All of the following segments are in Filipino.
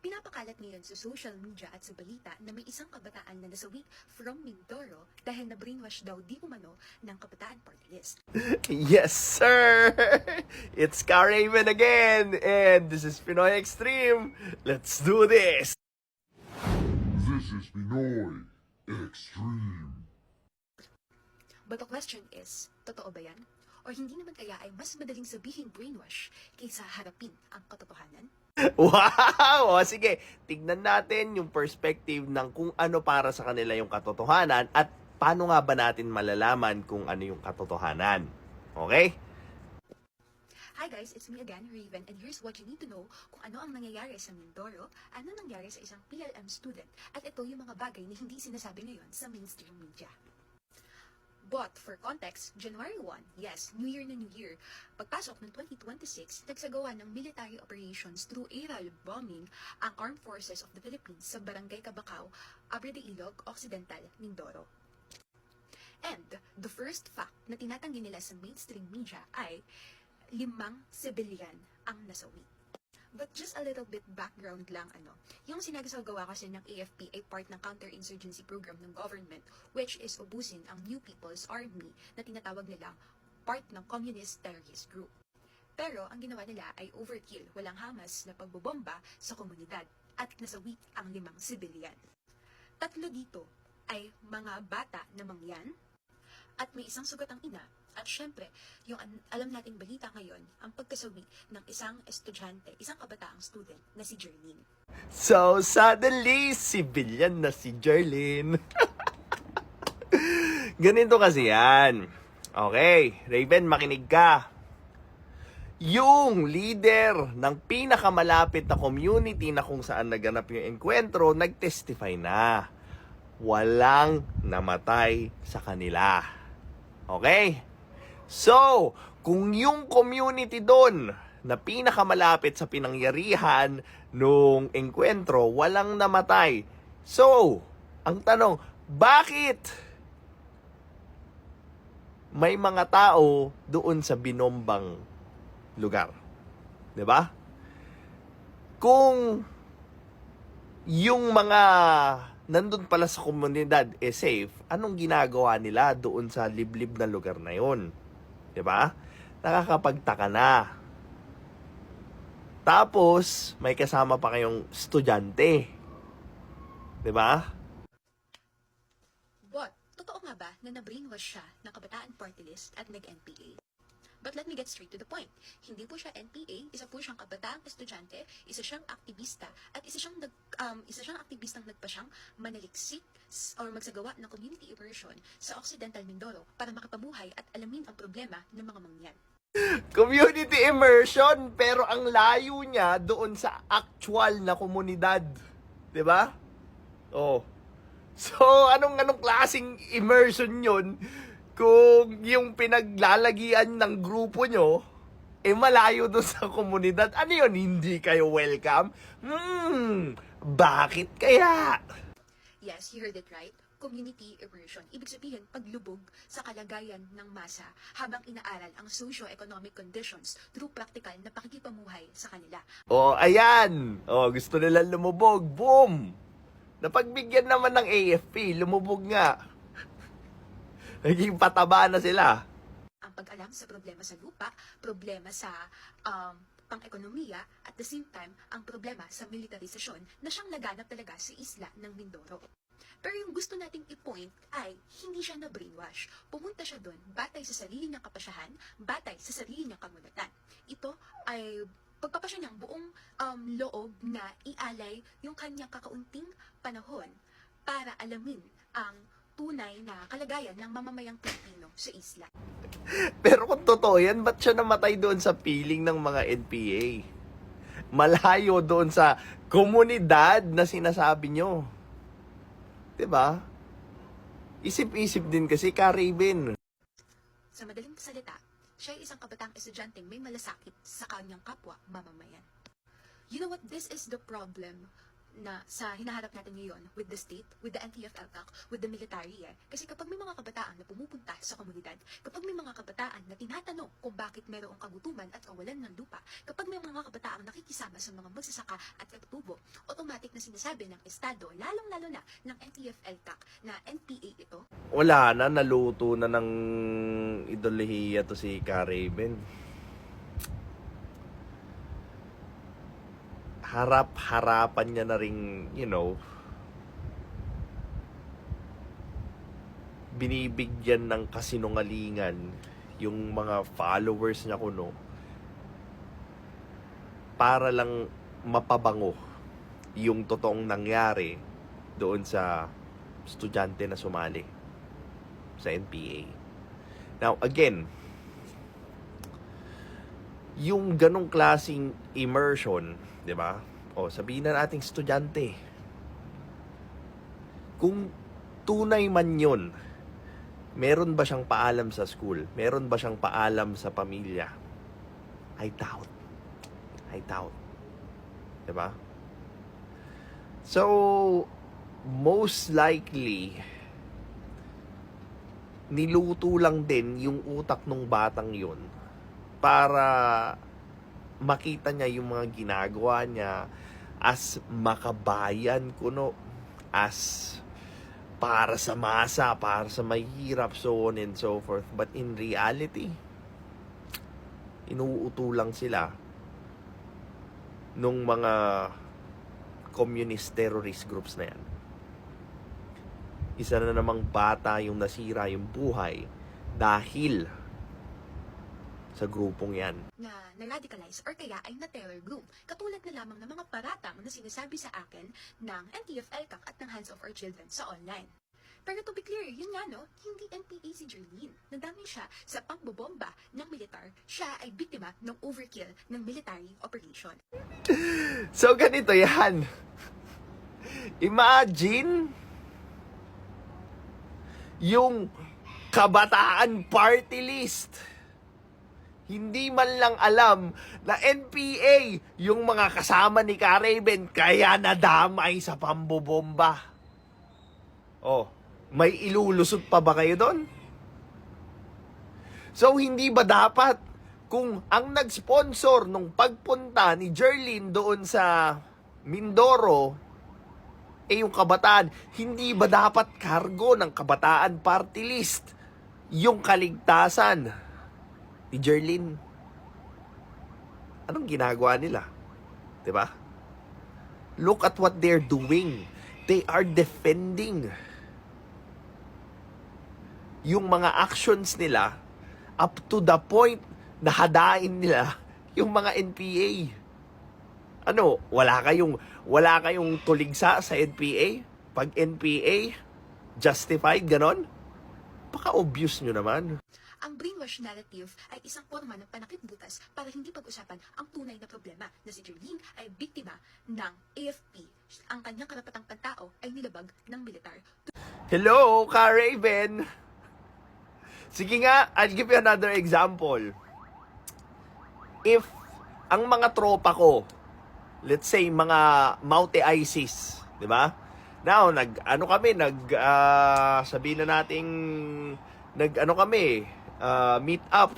Pinapakalat ngayon sa social media at sa balita na may isang kabataan na nasawi from Mindoro dahil na-brainwash daw di umano ng Kabataan Party List. Yes, sir! It's Ka-Raven again, and this is Pinoy Extreme. Let's do this! This is Pinoy Extreme. But the question is, totoo ba yan? O hindi naman kaya ay mas madaling sabihin brainwash kaysa harapin ang katotohanan? Wow! O, sige, tignan natin yung perspective ng kung ano para sa kanila yung katotohanan at paano nga ba natin malalaman kung ano yung katotohanan. Okay? Hi guys, it's me again, Raven, and here's what you need to know kung ano ang nangyayari sa Mindoro, ano nangyari sa isang PLM student, at ito yung mga bagay na hindi sinasabi ngayon sa mainstream media. But for context, January 1, yes, New Year na New Year, pagpasok ng 2026, nagsagawa ng military operations through aerial bombing ang Armed Forces of the Philippines sa Barangay Cabacao, Abre de Ilog, Occidental, Mindoro. And the first fact na tinatanggi nila sa mainstream media ay 5 civilian ang nasawi. But just a little bit background lang, yung sinasagawa kasi ng AFP ay part ng counter-insurgency program ng government, which is ubusin ang New People's Army na tinatawag nilang part ng communist terrorist group. Pero ang ginawa nila ay overkill, walang hamas na pagbobomba sa komunidad at nasawi ang 5 civilian. 3 dito ay mga bata na mangyan at may isang sugat ang ina. At syempre, yung alam nating balita ngayon, ang pagkasawi ng isang estudyante, isang kabataang student na si Jerlyn. So, suddenly, civilian na si Jerlyn. Ganito kasi yan. Okay, Raven, makinig ka. Yung leader ng pinakamalapit na community na kung saan naganap yung enkwentro, nag-testify na. Walang namatay sa kanila. Okay? So, kung yung community doon na pinakamalapit sa pinangyarihan nung enkwentro, walang namatay. So, ang tanong, bakit may mga tao doon sa binombang lugar? 'Di ba? Kung yung mga nandun pala sa komunidad safe, anong ginagawa nila doon sa liblib na lugar na yon? 'Di ba? Nakakapagtaka na. Tapos, may kasama pa kayong estudyante. 'Di ba? But, totoo nga ba na na-brainwash siya ng Kabataan Party List at nag-NPA? But let me get straight to the point. Hindi po siya NPA, isa po siyang kabataang estudyante, isa siyang aktivista, at isa siyang aktivistang nagpa siyang manaliksik or magsagawa ng community immersion sa Occidental Mindoro para makapabuhay at alamin ang problema ng mga mangyan. Community immersion, pero ang layo niya doon sa actual na komunidad. 'Di ba? Oh. So, anong klaseng immersion 'yon kung yung pinaglalagian ng grupo nyo malayo doon sa komunidad? Ano 'yon? Hindi kayo welcome? Bakit kaya? Yes, you heard it right. Community immersion. Ibig sabihin, paglubog sa kalagayan ng masa habang inaaral ang socio-economic conditions through practical na pakikipamuhay sa kanila. Oh, ayan. Oh, gusto nila lumubog. Boom! Napagbigyan naman ng AFP, lumubog nga. Naging pataba na sila. Ang pag-alam sa problema sa lupa, problema sa pang-ekonomiya, at the same time, ang problema sa militarisasyon na siyang laganap talaga sa isla ng Mindoro. Pero yung gusto nating i-point ay hindi siya na-brainwash. Pumunta siya doon batay sa sarili niyang kapasyahan, batay sa sarili niyang kamunatan. Ito ay pagpapasya niyang buong loob na ialay yung kanyang kakaunting panahon para alamin ang tunay na kalagayan ng mamamayang Pilipino sa isla. Pero kung totoo yan, ba't siya namatay doon sa piling ng mga NPA? Malayo doon sa komunidad na sinasabi nyo. 'Di ba? Isip-isip din kasi, Ka-Raven. Sa madaling salita, siya ay isang kabataang estudyanteng may malasakit sa kanyang kapwa mamamayan. You know what? This is the problem na sa hinaharap natin ngayon with the state, with the NTF-ELCAC, with the military. Kasi kapag may mga kabataan na pumupunta sa komunidad, kapag may mga kabataan na tinatanong kung bakit mayroong kagutuman at kawalan ng lupa, kapag may mga kabataan nakikisama sa mga magsasaka at katutubo, automatic na sinasabi ng Estado, lalong-lalo na ng NTF-ELCAC na NPA ito. Wala na, naluto na ng idolahiya to si Ka-Raven. Harap-harapan niya na ring, binibigyan ng kasinungalingan yung mga followers niya kuno para lang mapabango yung totoong nangyari doon sa estudyante na sumali sa NPA. Now, again, yung ganong klaseng immersion, di ba? O, sabihin na nating estudyante. Kung tunay man yun, meron ba siyang paalam sa school? Meron ba siyang paalam sa pamilya? I doubt. Di ba? So, most likely, niluto lang din yung utak ng batang yun para makita niya yung mga ginagawa niya as makabayan kuno, as para sa masa, para sa mahirap, so on and so forth. But in reality, inuuto lang sila nung mga communist terrorist groups na yan. Isa na namang bata yung nasira yung buhay dahil sa grupong yan. Na na-radicalize or kaya ay na-terror group. Katulad na lamang ng mga paratang na sinasabi sa akin ng NTF-ELCAC at ng Hands of Our Children sa online. Pero to be clear, yun nga no, hindi NPA si Jerlyn. Nadami siya sa pangbobomba ng militar. Siya ay biktima ng overkill ng military operation. So, ganito yan. Imagine yung kabataan party list. Hindi man lang alam na NPA yung mga kasama ni Ka-Raven kaya nadamay sa pambobomba. Oh, may ilulusot pa ba kayo doon? So, hindi ba dapat kung ang nag-sponsor nung pagpunta ni Jerlyn doon sa Mindoro, yung kabataan, hindi ba dapat kargo ng kabataan party list yung kaligtasan ni Jerlyn? Anong ginagawa nila? 'Di ba? Look at what they're doing. They are defending yung mga actions nila up to the point na hadain nila yung mga NPA. Ano, wala kayong tuligsa sa NPA? Pag NPA justified ganon? Paka-obvious nyo naman. Ang brainwash narrative ay isang forma ng panakip butas para hindi pag-usapan ang tunay na problema na si Jerlyn ay biktima ng AFP. Ang kanyang karapatang pantao ay nilabag ng militar. Hello, Ka-Raven! Sige nga, I'll give you another example. If ang mga tropa ko, let's say mga Maute ISIS, di ba? Now, sabihin na nating meet up.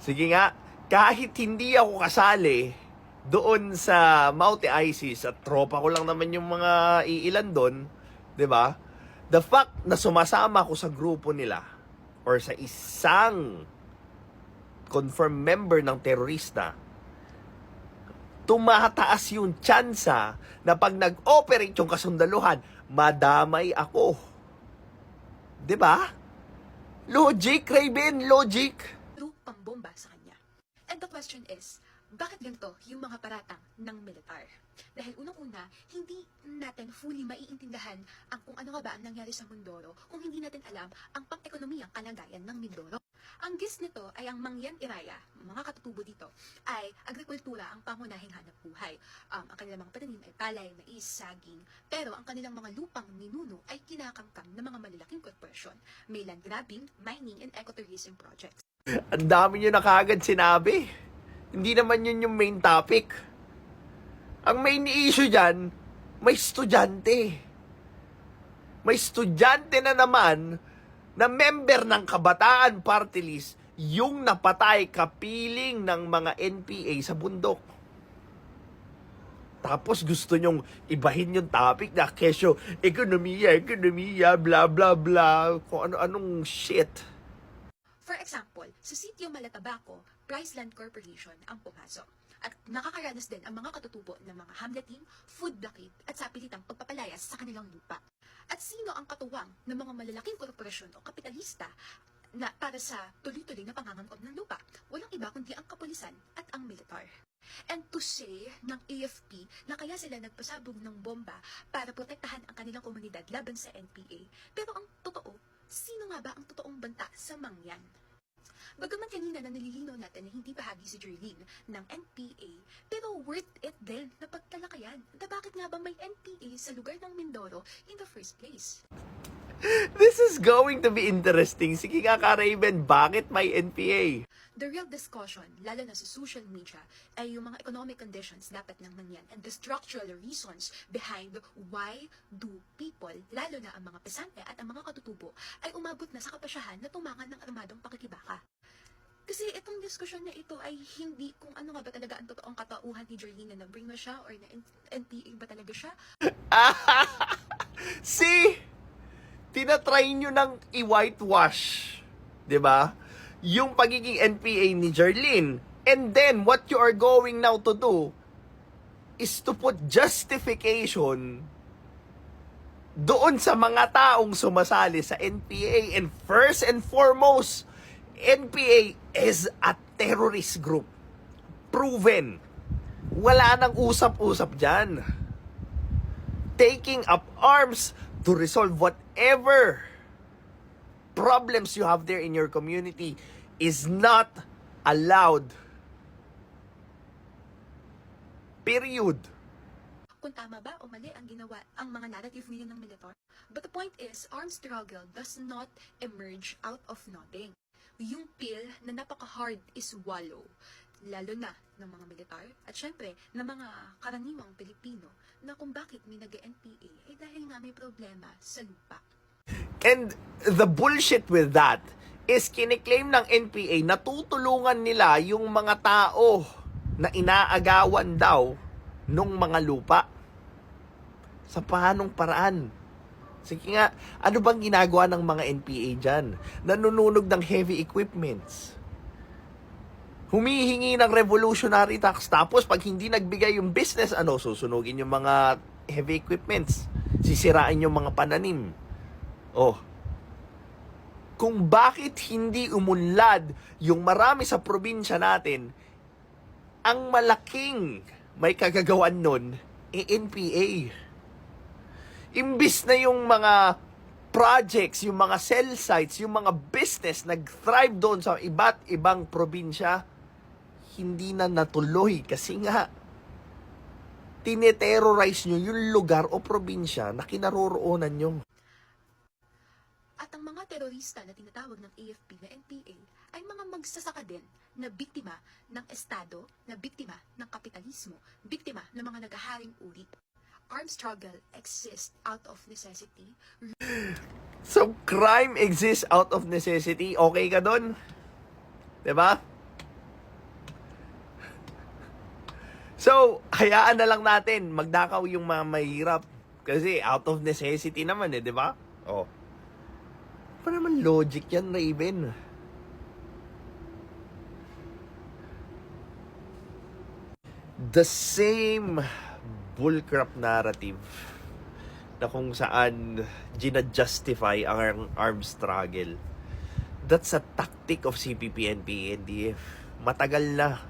Sige nga, kahit hindi ako kasali doon sa Maute ISIS at tropa ko lang naman yung mga iilan doon, 'di ba? The fact na sumasama ko sa grupo nila or sa isang confirmed member ng terorista, tumataas yung tsansa na pag nag-operate yung kasundaluhan, madamay ako. 'Di ba? Logic, Raven, logic. Through pambomba sa kanya. And the question is, bakit ganito yung mga paratang ng militar? Dahil unang-una, hindi natin fully maiintindihan ang kung ano nga ba ang nangyari sa Mindoro kung hindi natin alam ang pang-ekonomiyang kalagayan ng Mindoro. Ang gist nito ay ang Mangyan Iraya, mga katutubo dito, ay agrikultura ang pangunahing hanap buhay. Ang kanilang mga pananim ay palay, mais, saging, pero ang kanilang mga lupang ninuno ay kinakangkang ng mga malalaking korporasyon. May land grabbing, mining, and ecotourism projects. Ang dami nyo na kaagad sinabi. Hindi naman yun yung main topic. Ang main issue dyan, may estudyante. May estudyante na naman na member ng Kabataan Party List yung napatay kapiling ng mga NPA sa bundok. Tapos gusto nyong ibahin yung topic na kesyo, ekonomiya, bla bla bla, kung ano-anong shit. For example, sa sitio Malatabaco, Price Land Corporation ang pumasok. At nakakaranas din ang mga katutubo ng mga hamleting, food blockade at sapilitang pagpapalayas sa kanilang lupa. At sino ang katuwang ng mga malalaking korporasyon o kapitalista na para sa tuloy-tuloy na pangangangkot ng lupa? Walang iba kundi ang kapulisan at ang militar. And to say ng AFP na kaya sila nagpasabog ng bomba para protektahan ang kanilang komunidad laban sa NPA. Pero ang totoo, sino nga ba ang totoong banta sa mangyan? Bagaman kanina na nalilinaw natin na hindi bahagi si Jerlyn ng NPA, pero worth it din na pagtalakayan na bakit nga ba may NPA sa lugar ng Mindoro in the first place? This is going to be interesting. Sige nga ka, Raven, bakit may NPA? The real discussion, lalo na sa social media, ay yung mga economic conditions dapat nang mangyan and the structural reasons behind why do people, lalo na ang mga pesante at ang mga katutubo, ay umabot na sa kapasyahan na tumangan ng armadong pakikibaka. Kasi itong diskusyon na ito ay hindi kung ano nga ba talaga ang totoong katauhan ni Jerlyn na nag-bring na siya or na NPA ba talaga siya. See? Tinatry nyo ng i-whitewash. 'Di ba? Yung pagiging NPA ni Jerlyn. And then, what you are going now to do is to put justification doon sa mga taong sumasali sa NPA. And first and foremost, NPA is a terrorist group. Proven. Wala nang usap-usap dyan. Taking up arms to resolve whatever problems you have there in your community is not allowed. Period. Kung tama ba o mali ang ginawa ang mga narrative nila ng militar. But the point is, armed struggle does not emerge out of nothing. Yung pill na napaka-hard is swallow, lalo na ng mga militar at syempre ng mga karaniwang Pilipino na kung bakit may nag-NPA ay dahil nga may problema sa lupa. And the bullshit with that is kiniklaim ng NPA na tutulungan nila yung mga tao na inaagawan daw nung mga lupa. Sa paanong paraan? Sige nga, ano bang ginagawa ng mga NPA dyan? Nanununog ng heavy equipments. Humihingi ng revolutionary tax. Tapos pag hindi nagbigay yung business, susunugin yung mga heavy equipments. Sisirain yung mga pananim. Kung bakit hindi umunlad yung marami sa probinsya natin, ang malaking may kagagawan nun, NPA. Imbis na yung mga projects, yung mga cell sites, yung mga business nag-thrive doon sa iba't ibang probinsya, hindi na natuloy kasi nga tineterrorize nyo yung lugar o probinsya na kinaroroonan nyo. At ang mga terorista na tinatawag ng AFP na NPA ay mga magsasaka din na biktima ng estado, na biktima ng kapitalismo, biktima ng mga naghaharing uri. Armed struggle exists out of necessity. So, crime exists out of necessity. Okay ka doon? Diba? So, hayaan na lang natin magdakaw yung mga mahirap. Kasi out of necessity naman diba? Pa naman logic yan, Raven. The same bullcrap narrative na kung saan ginajustify ang armed struggle. That's a tactic of CPP, NPA, NDF. Matagal na.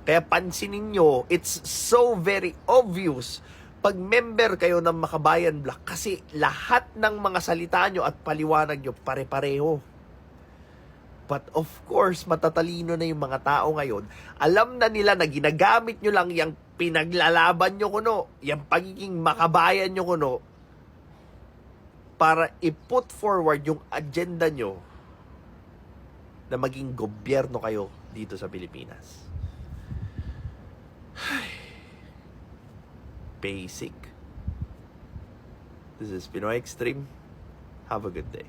Kaya pansinin nyo, it's so very obvious pag member kayo ng Makabayan Black kasi lahat ng mga salita nyo at paliwanag nyo pare-pareho. But of course, matatalino na yung mga tao ngayon. Alam na nila na ginagamit nyo lang yung pinaglalaban nyo kuno, yung pagiging makabayan nyo kuno, para i-put forward yung agenda nyo na maging gobyerno kayo dito sa Pilipinas. Basic. This is Pinoy Extreme. Have a good day.